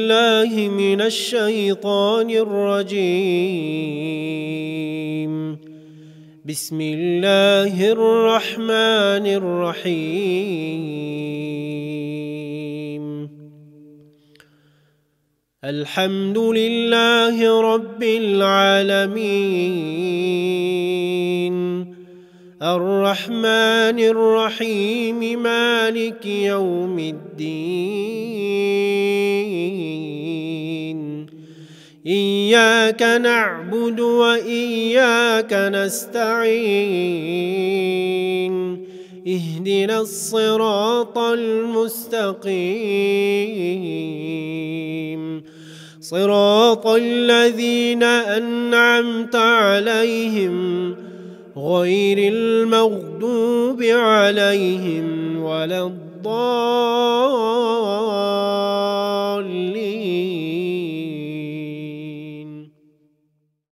بالله من الشيطان الرجيم. بسم الله الرحمن الرحيم. الحمد لله رب العالمين، الرحمن الرحيم، مالك يوم الدين. إياك نعبد وإياك نستعين، اهدنا الصراط المستقيم، صراط الذين أنعمت عليهم غير المغضوب عليهم ولا الضالين.